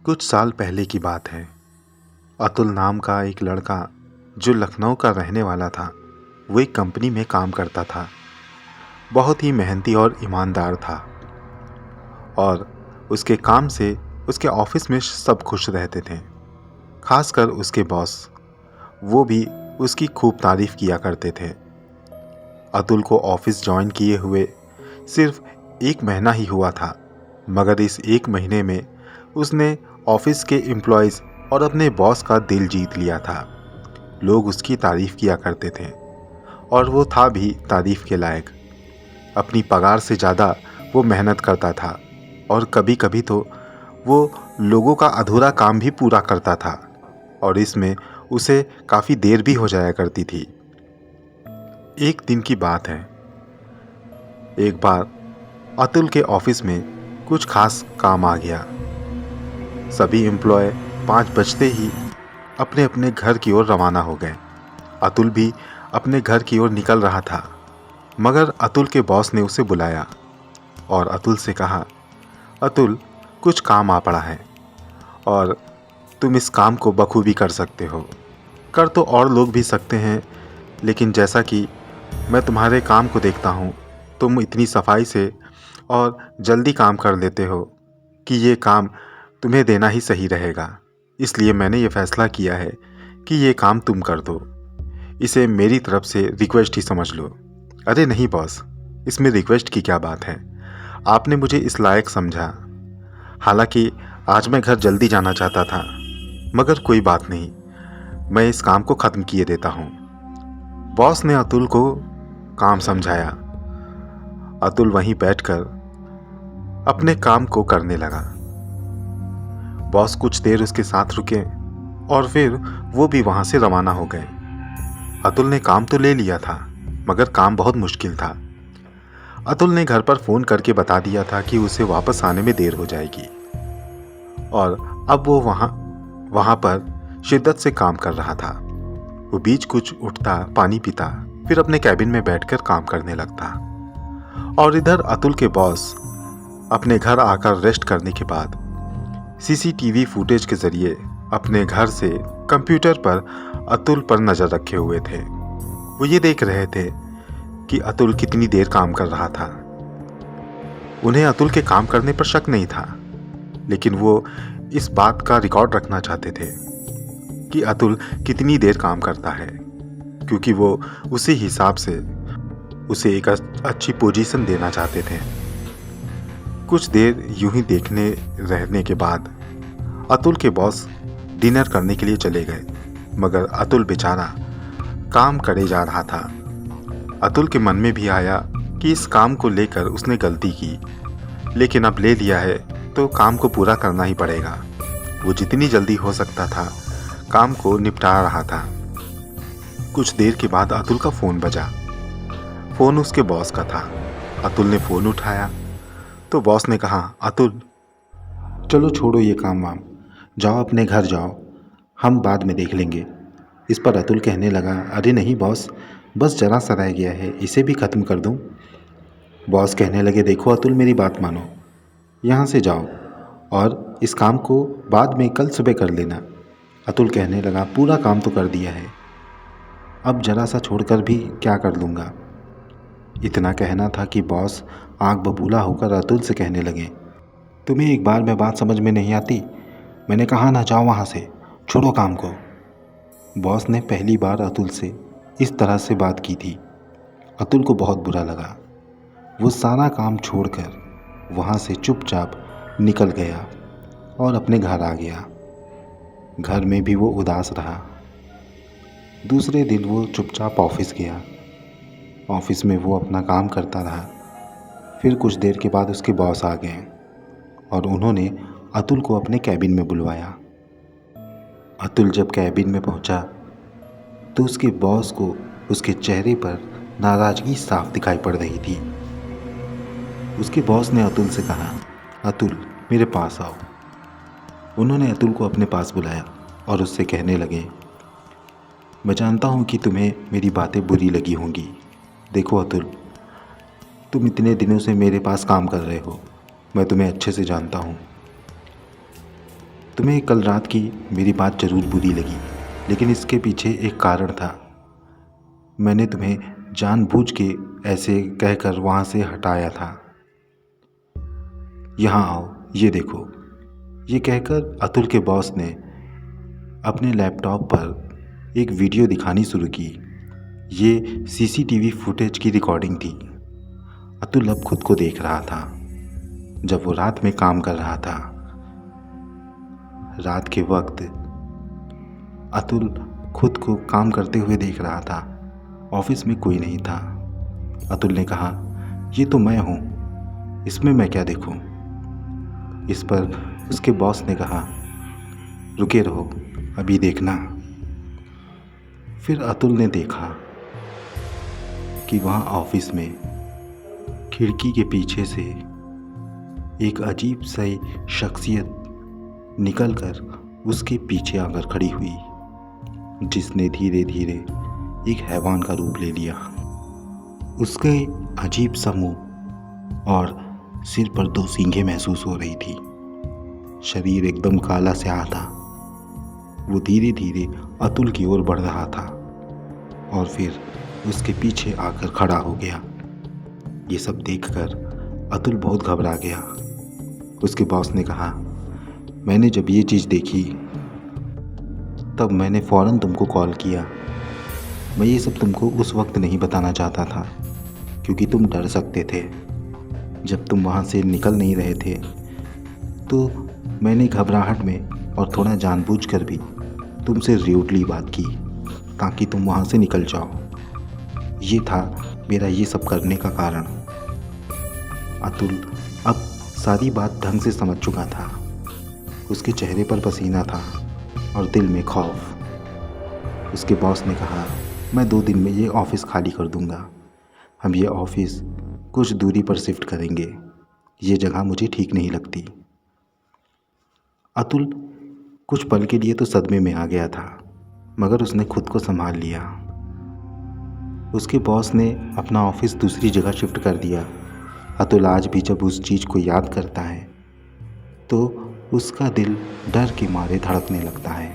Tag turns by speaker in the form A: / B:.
A: कुछ साल पहले की बात है। अतुल नाम का एक लड़का जो लखनऊ का रहने वाला था, वो एक कंपनी में काम करता था। बहुत ही मेहनती और ईमानदार था और उसके काम से उसके ऑफिस में सब खुश रहते थे। खासकर उसके बॉस, वो भी उसकी खूब तारीफ किया करते थे। अतुल को ऑफिस ज्वाइन किए हुए सिर्फ 1 महीना ही हुआ था, मगर इस 1 महीने में उसने ऑफिस के एम्प्लॉयज़ और अपने बॉस का दिल जीत लिया था। लोग उसकी तारीफ किया करते थे और वो था भी तारीफ के लायक। अपनी पगार से ज़्यादा वो मेहनत करता था और कभी कभी तो वो लोगों का अधूरा काम भी पूरा करता था और इसमें उसे काफ़ी देर भी हो जाया करती थी। एक दिन की बात है, एक बार अतुल के ऑफिस में कुछ खास काम आ गया। सभी एम्प्लॉय 5 बजते ही अपने अपने घर की ओर रवाना हो गए। अतुल भी अपने घर की ओर निकल रहा था, मगर अतुल के बॉस ने उसे बुलाया और अतुल से कहा, अतुल, कुछ काम आ पड़ा है और तुम इस काम को बखूबी कर सकते हो। कर तो और लोग भी सकते हैं, लेकिन जैसा कि मैं तुम्हारे काम को देखता हूँ, तुम इतनी सफाई से और जल्दी काम कर लेते हो कि ये काम तुम्हें देना ही सही रहेगा। इसलिए मैंने ये फैसला किया है कि ये काम तुम कर दो। इसे मेरी तरफ से रिक्वेस्ट ही समझ लो। अरे नहीं बॉस, इसमें रिक्वेस्ट की क्या बात है। आपने मुझे इस लायक समझा। हालांकि आज मैं घर जल्दी जाना चाहता था, मगर कोई बात नहीं, मैं इस काम को ख़त्म किए देता हूँ। बॉस ने अतुल को काम समझाया। अतुल वहीं बैठकर अपने काम को करने लगा। बॉस कुछ देर उसके साथ रुके और फिर वो भी वहाँ से रवाना हो गए। अतुल ने काम तो ले लिया था, मगर काम बहुत मुश्किल था। अतुल ने घर पर फ़ोन करके बता दिया था कि उसे वापस आने में देर हो जाएगी और अब वो वहाँ पर शिद्दत से काम कर रहा था। वो बीच कुछ उठता, पानी पीता, फिर अपने कैबिन में बैठकर काम करने लगता। और इधर अतुल के बॉस अपने घर आकर रेस्ट करने के बाद सीसीटीवी फुटेज के जरिए अपने घर से कंप्यूटर पर अतुल पर नज़र रखे हुए थे। वो ये देख रहे थे कि अतुल कितनी देर काम कर रहा था। उन्हें अतुल के काम करने पर शक नहीं था, लेकिन वो इस बात का रिकॉर्ड रखना चाहते थे कि अतुल कितनी देर काम करता है, क्योंकि वो उसी हिसाब से उसे एक अच्छी पोजीशन देना चाहते थे। कुछ देर यूं ही देखने रहने के बाद अतुल के बॉस डिनर करने के लिए चले गए, मगर अतुल बेचारा काम करे जा रहा था। अतुल के मन में भी आया कि इस काम को लेकर उसने गलती की, लेकिन अब ले लिया है तो काम को पूरा करना ही पड़ेगा। वो जितनी जल्दी हो सकता था काम को निपटा रहा था। कुछ देर के बाद अतुल का फ़ोन बजा। फ़ोन उसके बॉस का था। अतुल ने फ़ोन उठाया तो बॉस ने कहा, अतुल, चलो छोड़ो ये काम वाम, जाओ अपने घर जाओ, हम बाद में देख लेंगे। इस पर अतुल कहने लगा, अरे नहीं बॉस, बस ज़रा सा रह गया है, इसे भी ख़त्म कर दूं। बॉस कहने लगे, देखो अतुल, मेरी बात मानो, यहाँ से जाओ और इस काम को बाद में कल सुबह कर लेना। अतुल कहने लगा, पूरा काम तो कर दिया है, अब ज़रा सा छोड़कर भी क्या कर लूँगा। इतना कहना था कि बॉस आँख बबूला होकर अतुल से कहने लगे, तुम्हें एक बार में बात समझ में नहीं आती? मैंने कहा ना, जाओ वहाँ से, छोड़ो काम को। बॉस ने पहली बार अतुल से इस तरह से बात की थी। अतुल को बहुत बुरा लगा। वो सारा काम छोड़कर वहाँ से चुपचाप निकल गया और अपने घर आ गया। घर में भी वो उदास रहा। दूसरे दिन वो चुपचाप ऑफिस गया। ऑफिस में वो अपना काम करता रहा। फिर कुछ देर के बाद उसके बॉस आ गए और उन्होंने अतुल को अपने कैबिन में बुलवाया। अतुल जब कैबिन में पहुंचा तो उसके बॉस को उसके चेहरे पर नाराज़गी साफ दिखाई पड़ रही थी। उसके बॉस ने अतुल से कहा, अतुल, मेरे पास आओ। उन्होंने अतुल को अपने पास बुलाया और उससे कहने लगे, मैं जानता हूँ कि तुम्हें मेरी बातें बुरी लगी होंगी। देखो अतुल, तुम इतने दिनों से मेरे पास काम कर रहे हो, मैं तुम्हें अच्छे से जानता हूँ। तुम्हें कल रात की मेरी बात ज़रूर बुरी लगी, लेकिन इसके पीछे एक कारण था। मैंने तुम्हें जानबूझ के ऐसे कहकर वहाँ से हटाया था। यहाँ आओ, ये देखो। ये कहकर अतुल के बॉस ने अपने लैपटॉप पर एक वीडियो दिखानी शुरू की। ये सीसीटीवी फुटेज की रिकॉर्डिंग थी। अतुल अब खुद को देख रहा था जब वो रात में काम कर रहा था। रात के वक्त अतुल खुद को काम करते हुए देख रहा था। ऑफिस में कोई नहीं था। अतुल ने कहा, ये तो मैं हूँ, इसमें मैं क्या देखूँ। इस पर उसके बॉस ने कहा, रुके रहो, अभी देखना। फिर अतुल ने देखा कि वहाँ ऑफिस में खिड़की के पीछे से एक अजीब सी शख्सियत निकलकर उसके पीछे आकर खड़ी हुई, जिसने धीरे धीरे एक हैवान का रूप ले लिया। उसके अजीब सा मुंह और सिर पर 2 सींगें महसूस हो रही थी। शरीर एकदम काला स्याह था। वो धीरे धीरे अतुल की ओर बढ़ रहा था और फिर उसके पीछे आकर खड़ा हो गया। ये सब देखकर अतुल बहुत घबरा गया। उसके बॉस ने कहा, मैंने जब ये चीज़ देखी तब मैंने फ़ौरन तुमको कॉल किया। मैं ये सब तुमको उस वक्त नहीं बताना चाहता था क्योंकि तुम डर सकते थे। जब तुम वहाँ से निकल नहीं रहे थे तो मैंने घबराहट में और थोड़ा जानबूझकर भी तुमसे र्यूडली बात की ताकि तुम वहाँ से निकल जाओ। ये था मेरा ये सब करने का कारण। अतुल अब सारी बात ढंग से समझ चुका था। उसके चेहरे पर पसीना था और दिल में खौफ। उसके बॉस ने कहा, मैं 2 दिन में ये ऑफ़िस खाली कर दूंगा। हम ये ऑफ़िस कुछ दूरी पर शिफ्ट करेंगे। ये जगह मुझे ठीक नहीं लगती। अतुल कुछ पल के लिए तो सदमे में आ गया था, मगर उसने खुद को संभाल लिया। उसके बॉस ने अपना ऑफ़िस दूसरी जगह शिफ्ट कर दिया। अतुल आज भी जब उस चीज़ को याद करता है तो उसका दिल डर के मारे धड़कने लगता है।